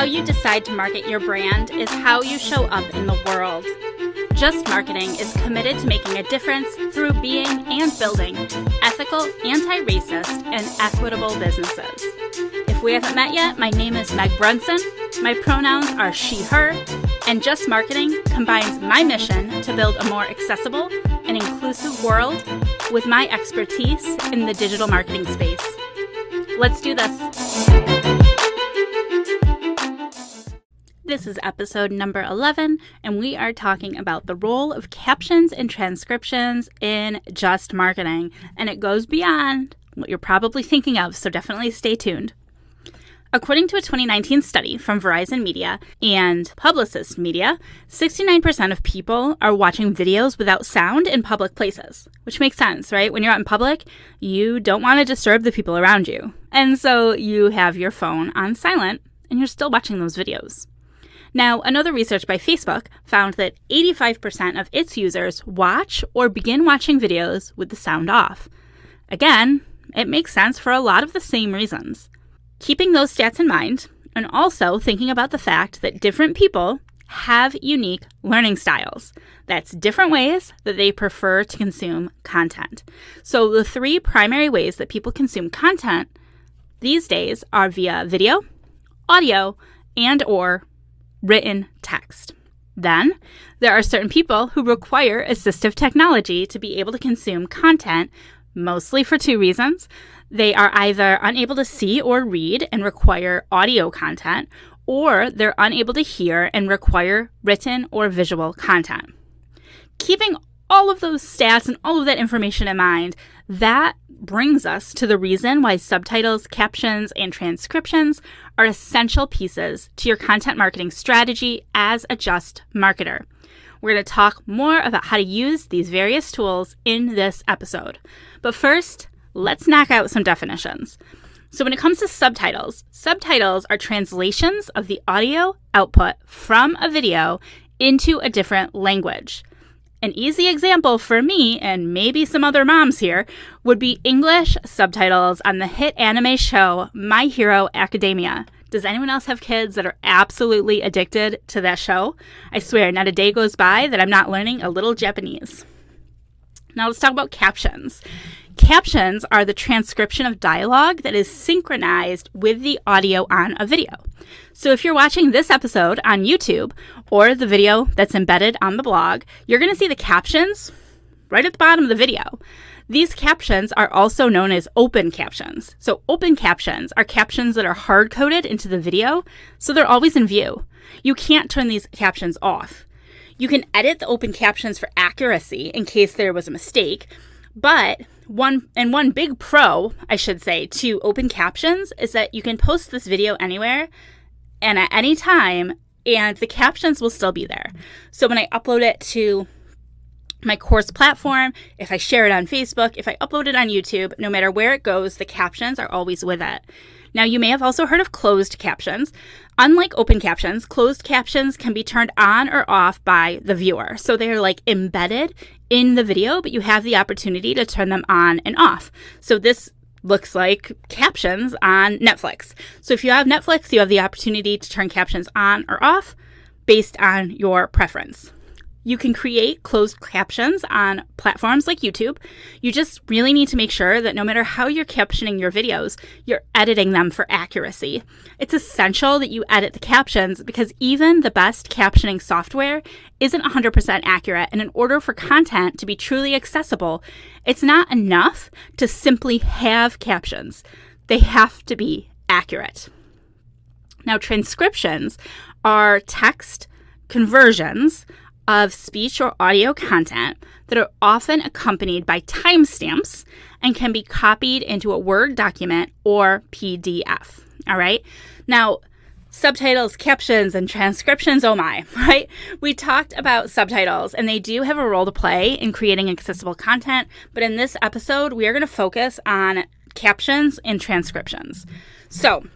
you decide to market your brand is how you show up in the world. Just Marketing is committed to making a difference through being and building ethical, anti-racist, and equitable businesses. If we haven't met yet, my name is Meg Brunson, my pronouns are she, her, and Just Marketing combines my mission to build a more accessible and inclusive world with my expertise in the digital marketing space. Let's do this. This is episode number 11, and we are talking about the role of captions and transcriptions in Just Marketing, and it goes beyond what you're probably thinking of, so definitely stay tuned. According to a 2019 study from Verizon Media and Publicis Media, 69% of people are watching videos without sound in public places, which makes sense, right? When you're out in public, you don't want to disturb the people around you, and so you have your phone on silent, and you're still watching those videos. Now, another research by Facebook found that 85% of its users watch or begin watching videos with the sound off. Again, it makes sense for a lot of the same reasons. Keeping those stats in mind, and also thinking about the fact that different people have unique learning styles. That's different ways that they prefer to consume content. So the three primary ways that people consume content these days are via video, audio, and/or written text. Then, there are certain people who require assistive technology to be able to consume content, mostly for two reasons. They are either unable to see or read and require audio content, or they're unable to hear and require written or visual content. Keeping all of those stats and all of that information in mind, that brings us to the reason why subtitles, captions, and transcriptions are essential pieces to your content marketing strategy as a Just marketer. We're going to talk more about how to use these various tools in this episode. But first, let's knock out some definitions. So when it comes to subtitles, subtitles are translations of the audio output from a video into a different language. An easy example for me, and maybe some other moms here, would be English subtitles on the hit anime show My Hero Academia. Does anyone else have kids that are absolutely addicted to that show? I swear, not a day goes by that I'm not learning a little Japanese. Now let's talk about captions. Captions are the transcription of dialogue that is synchronized with the audio on a video. So if you're watching this episode on YouTube or the video that's embedded on the blog, you're going to see the captions right at the bottom of the video. These captions are also known as open captions. So open captions are captions that are hard-coded into the video, so they're always in view. You can't turn these captions off. You can edit the open captions for accuracy in case there was a mistake, but one big pro, I should say, to open captions is that you can post this video anywhere and at any time, and the captions will still be there. So when I upload it to my course platform, if I share it on Facebook, if I upload it on YouTube, no matter where it goes, the captions are always with it. Now, you may have also heard of closed captions. Unlike open captions, closed captions can be turned on or off by the viewer. So they're like embedded in the video, but you have the opportunity to turn them on and off. So this looks like captions on Netflix. So if you have Netflix, you have the opportunity to turn captions on or off based on your preference. You can create closed captions on platforms like YouTube. You just really need to make sure that no matter how you're captioning your videos, you're editing them for accuracy. It's essential that you edit the captions because even the best captioning software isn't 100% accurate. And in order for content to be truly accessible, it's not enough to simply have captions. They have to be accurate. Now, transcriptions are text conversions of speech or audio content that are often accompanied by timestamps and can be copied into a Word document or PDF. All right. Now, subtitles, captions, and transcriptions, oh my, right? We talked about subtitles, and they do have a role to play in creating accessible content. But in this episode, we are going to focus on captions and transcriptions. So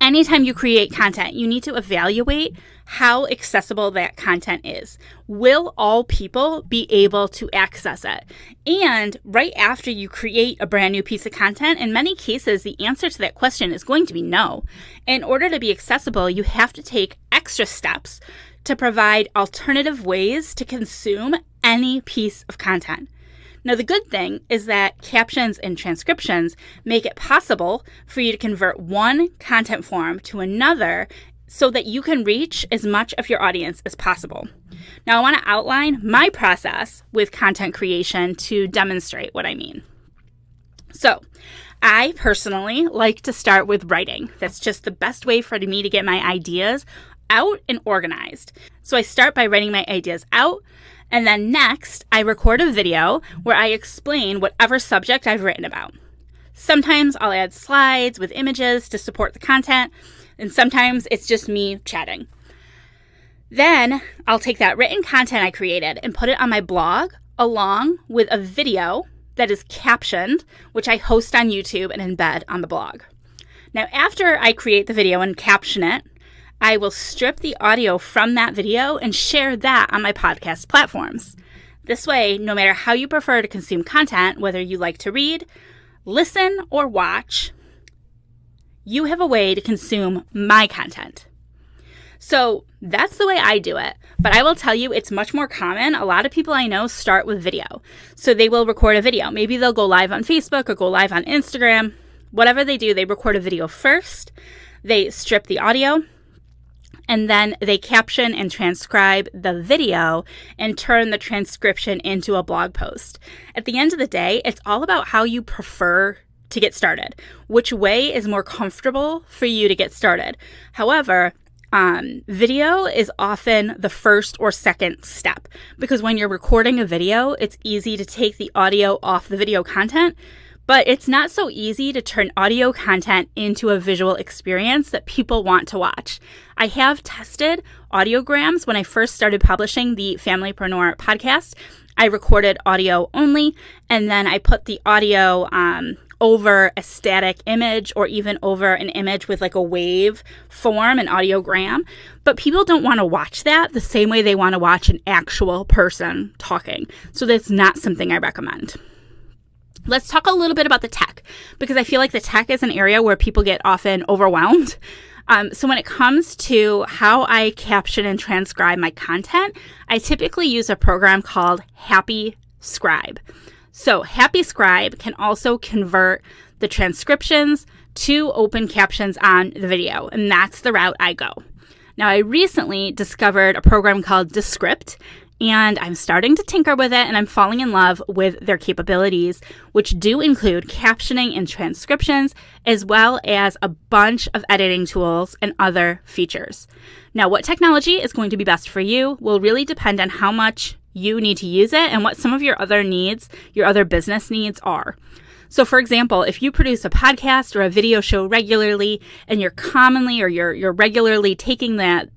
Anytime you create content, you need to evaluate how accessible that content is. Will all people be able to access it? And right after you create a brand new piece of content, in many cases, the answer to that question is going to be no. In order to be accessible, you have to take extra steps to provide alternative ways to consume any piece of content. Now, the good thing is that captions and transcriptions make it possible for you to convert one content form to another so that you can reach as much of your audience as possible. Now, I want to outline my process with content creation to demonstrate what I mean. So, I personally like to start with writing. That's just the best way for me to get my ideas out and organized. So I start by writing my ideas out, and then next, I record a video where I explain whatever subject I've written about. Sometimes I'll add slides with images to support the content, and sometimes it's just me chatting. Then I'll take that written content I created and put it on my blog along with a video that is captioned, which I host on YouTube and embed on the blog. Now, after I create the video and caption it, I will strip the audio from that video and share that on my podcast platforms. This way, no matter how you prefer to consume content, whether you like to read, listen, or watch, you have a way to consume my content. So that's the way I do it. But I will tell you, it's much more common. A lot of people I know start with video. So they will record a video. Maybe they'll go live on Facebook or go live on Instagram. Whatever they do, they record a video first. They strip the audio. And then they caption and transcribe the video and turn the transcription into a blog post. At the end of the day, it's all about how you prefer to get started. Which way is more comfortable for you to get started? However, video is often the first or second step, because when you're recording a video, it's easy to take the audio off the video content. But it's not so easy to turn audio content into a visual experience that people want to watch. I have tested audiograms when I first started publishing the Familypreneur podcast. I recorded audio only, and then I put the audio over a static image or even over an image with like a wave form, an audiogram. But people don't want to watch that the same way they want to watch an actual person talking. So that's not something I recommend. Let's talk a little bit about the tech, because I feel like the tech is an area where people get often overwhelmed. So when it comes to how I caption and transcribe my content, I typically use a program called Happy Scribe. So Happy Scribe can also convert the transcriptions to open captions on the video, and that's the route I go. Now, I recently discovered a program called Descript, and I'm starting to tinker with it, and I'm falling in love with their capabilities, which do include captioning and transcriptions, as well as a bunch of editing tools and other features. Now, what technology is going to be best for you will really depend on how much you need to use it and what some of your other needs, your other business needs are. So, for example, if you produce a podcast or a video show regularly, and you're regularly taking that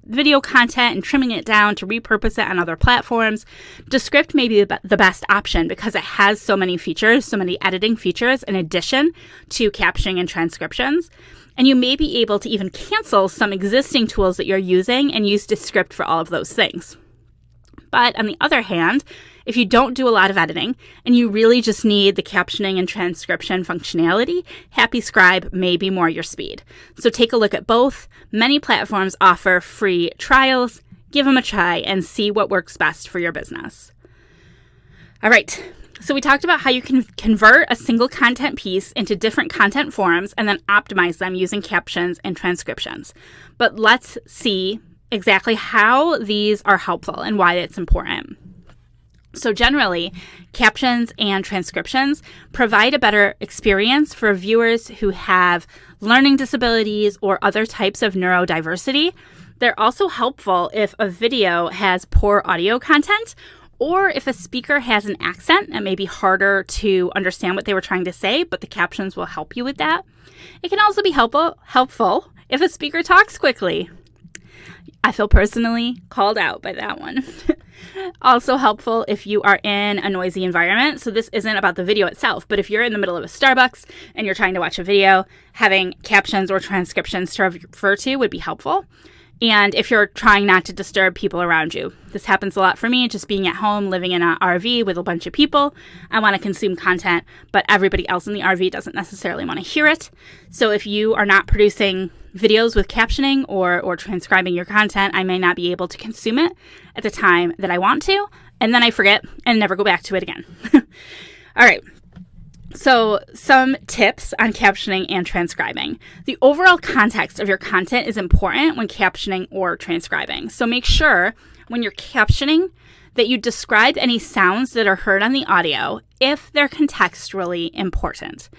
video content and trimming it down to repurpose it on other platforms, Descript may be the best option because it has so many features, so many editing features in addition to captioning and transcriptions. And you may be able to even cancel some existing tools that you're using and use Descript for all of those things. But on the other hand, if you don't do a lot of editing and you really just need the captioning and transcription functionality, Happy Scribe may be more your speed. So take a look at both. Many platforms offer free trials. Give them a try and see what works best for your business. All right. So we talked about how you can convert a single content piece into different content forms and then optimize them using captions and transcriptions. But let's see exactly how these are helpful and why it's important. So generally, captions and transcriptions provide a better experience for viewers who have learning disabilities or other types of neurodiversity. They're also helpful if a video has poor audio content, or if a speaker has an accent that may be harder to understand what they were trying to say, but the captions will help you with that. It can also be helpful if a speaker talks quickly. I feel personally called out by that one. Also helpful if you are in a noisy environment. So this isn't about the video itself, but if you're in the middle of a Starbucks and you're trying to watch a video, having captions or transcriptions to refer to would be helpful. And if you're trying not to disturb people around you. This happens a lot for me, just being at home, living in an RV with a bunch of people. I want to consume content, but everybody else in the RV doesn't necessarily want to hear it. So if you are not producing videos with captioning or transcribing your content, I may not be able to consume it at the time that I want to, and then I forget and never go back to it again. All right. So some tips on captioning and transcribing. The overall context of your content is important when captioning or transcribing. So make sure when you're captioning that you describe any sounds that are heard on the audio if they're contextually important.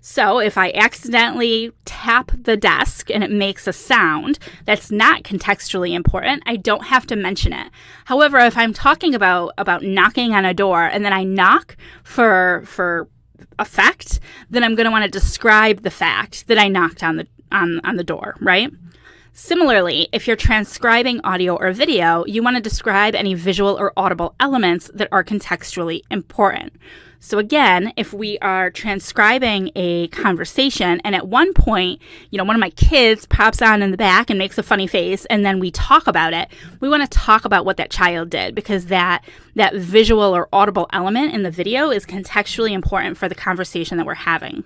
So if I accidentally tap the desk and it makes a sound that's not contextually important, I don't have to mention it. However, if I'm talking about knocking on a door and then I knock for effect, then I'm going to want to describe the fact that I knocked on the door, right? Similarly, if you're transcribing audio or video, you want to describe any visual or audible elements that are contextually important. So again, if we are transcribing a conversation and at one point, one of my kids pops on in the back and makes a funny face and then we talk about it, we want to talk about what that child did because that visual or audible element in the video is contextually important for the conversation that we're having.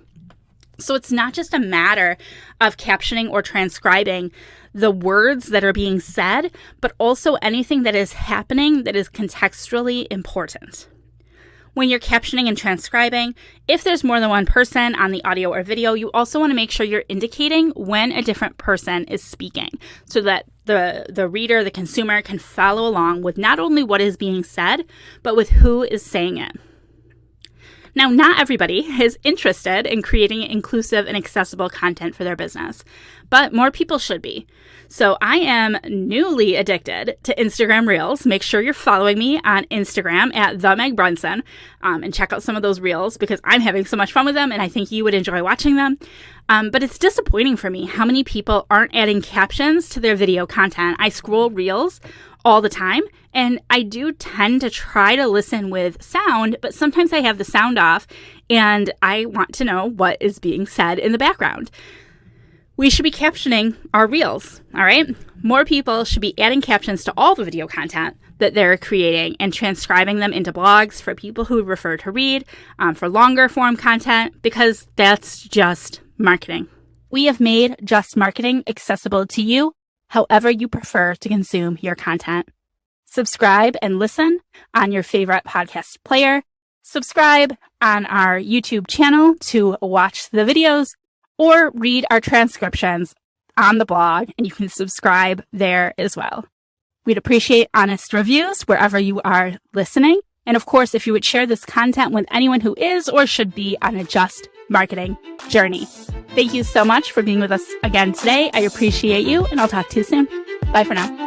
So it's not just a matter of captioning or transcribing the words that are being said, but also anything that is happening that is contextually important. When you're captioning and transcribing, if there's more than one person on the audio or video, you also want to make sure you're indicating when a different person is speaking so that the reader, the consumer, can follow along with not only what is being said, but with who is saying it. Now, not everybody is interested in creating inclusive and accessible content for their business, but more people should be. So I am newly addicted to Instagram Reels. Make sure you're following me on Instagram at @TheMegBrunson and check out some of those Reels because I'm having so much fun with them and I think you would enjoy watching them. But it's disappointing for me how many people aren't adding captions to their video content. I scroll Reels all the time, and I do tend to try to listen with sound, but sometimes I have the sound off and I want to know what is being said in the background. We should be captioning our Reels, all right? More people should be adding captions to all the video content that they're creating and transcribing them into blogs for people who prefer to read, for longer form content, because that's just marketing. We have made Just Marketing accessible to you however you prefer to consume your content. Subscribe and listen on your favorite podcast player. Subscribe on our YouTube channel to watch the videos or read our transcriptions on the blog, and you can subscribe there as well. We'd appreciate honest reviews wherever you are listening. And of course, if you would share this content with anyone who is or should be on a Just Marketing journey. Thank you so much for being with us again today. I appreciate you, and I'll talk to you soon. Bye for now.